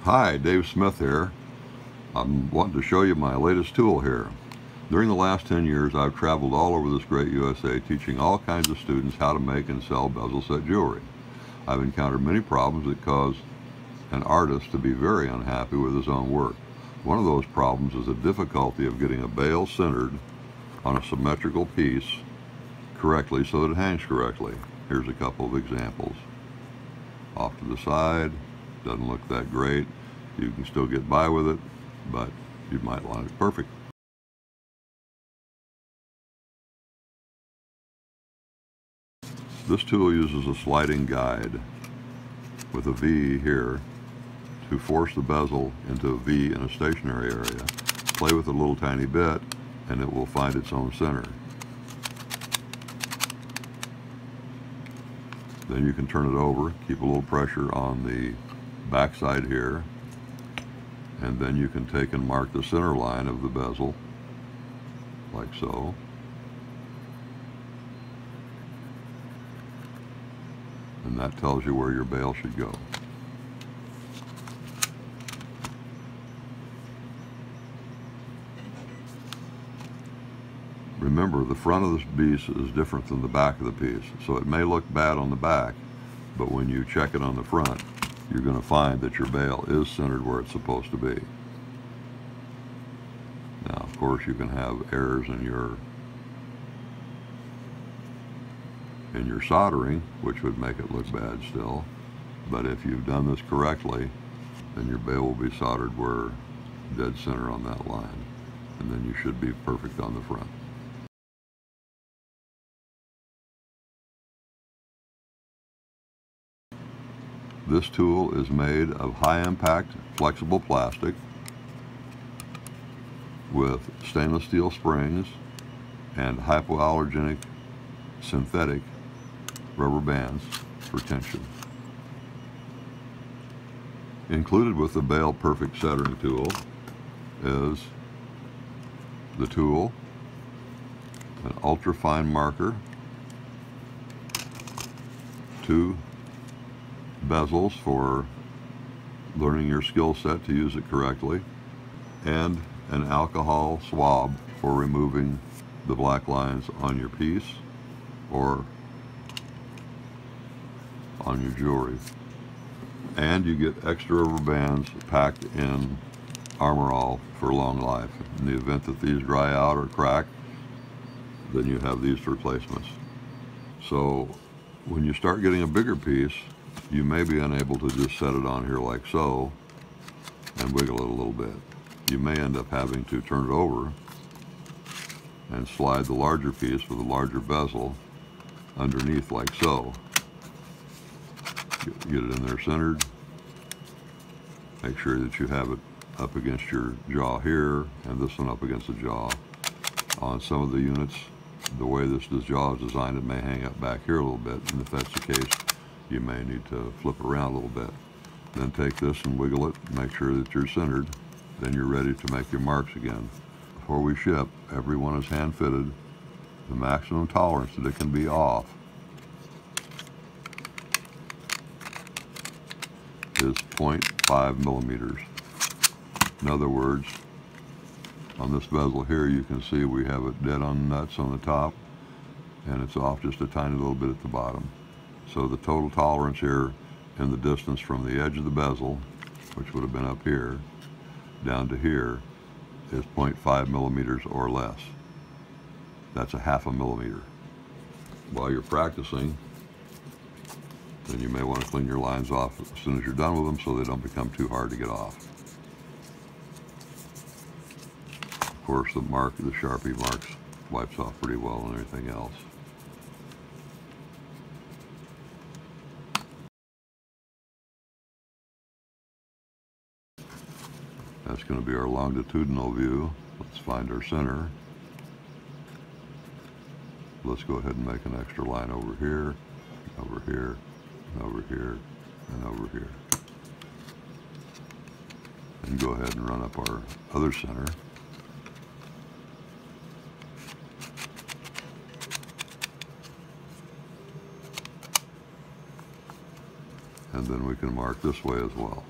Hi, Dave Smith here. I'm wanting to show you my latest tool here. During the last 10 years, I've traveled all over this great USA teaching all kinds of students how to make and sell bezel set jewelry. I've encountered many problems that cause an artist to be very unhappy with his own work. One of those problems is the difficulty of getting a bail centered on a symmetrical piece correctly so that it hangs correctly. Here's a couple of examples. Off to the side, doesn't look that great. You can still get by with it, but you might want it perfect. This tool uses a sliding guide with a V here to force the bezel into a V in a stationary area. Play with it a little tiny bit and it will find its own center. Then you can turn it over, keep a little pressure on the back side here, and then you can take and mark the center line of the bezel like so. And that tells you where your bail should go. Remember, the front of this piece is different than the back of the piece, so it may look bad on the back, but when you check it on the front, you're going to find that your bail is centered where it's supposed to be. Now, of course, you can have errors in your soldering, which would make it look bad still, but if you've done this correctly, then your bail will be soldered where dead center on that line, and then you should be perfect on the front. This tool is made of high-impact flexible plastic with stainless steel springs and hypoallergenic synthetic rubber bands for tension. Included with the Bail Perfect Centering tool is the tool, an ultrafine marker, 2 bezels for learning your skill set to use it correctly, and an alcohol swab for removing the black lines on your piece or on your jewelry. And you get extra rubber bands packed in Armor All for long life. In the event that these dry out or crack, then you have these replacements. So when you start getting a bigger piece, you may be unable to just set it on here like so and wiggle it a little bit. You may end up having to turn it over and slide the larger piece with a larger bezel underneath like so. Get it in there centered. Make sure that you have it up against your jaw here and this one up against the jaw. On some of the units, the way this jaw is designed, it may hang up back here a little bit, and if that's the case, you may need to flip around a little bit. Then take this and wiggle it, make sure that you're centered. Then you're ready to make your marks again. Before we ship, everyone is hand fitted. The maximum tolerance that it can be off is 0.5 millimeters. In other words, on this bezel here, you can see we have it dead on nuts on the top, and it's off just a tiny little bit at the bottom. So the total tolerance here in the distance from the edge of the bezel, which would have been up here, down to here, is 0.5 millimeters or less. That's a ½ millimeter. While you're practicing, then you may want to clean your lines off as soon as you're done with them so they don't become too hard to get off. Of course, the Sharpie marks wipes off pretty well and everything else. That's going to be our longitudinal view. Let's find our center. Let's go ahead and make an extra line over here, over here, and over here, and over here. And go ahead and run up our other center. And then we can mark this way as well.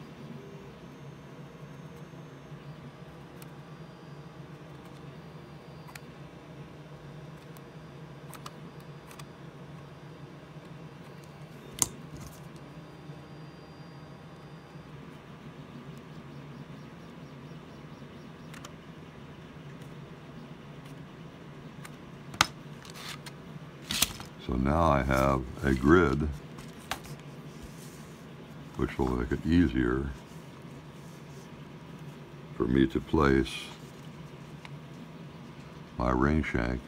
So now I have a grid which will make it easier for me to place my ring shank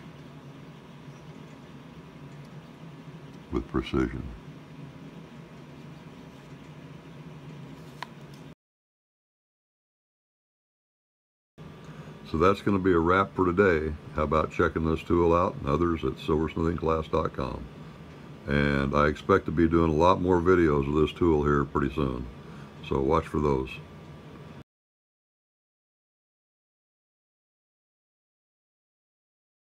with precision. So that's going to be a wrap for today. How about checking this tool out and others at silversmithingclass.com. And I expect to be doing a lot more videos of this tool here pretty soon. So watch for those.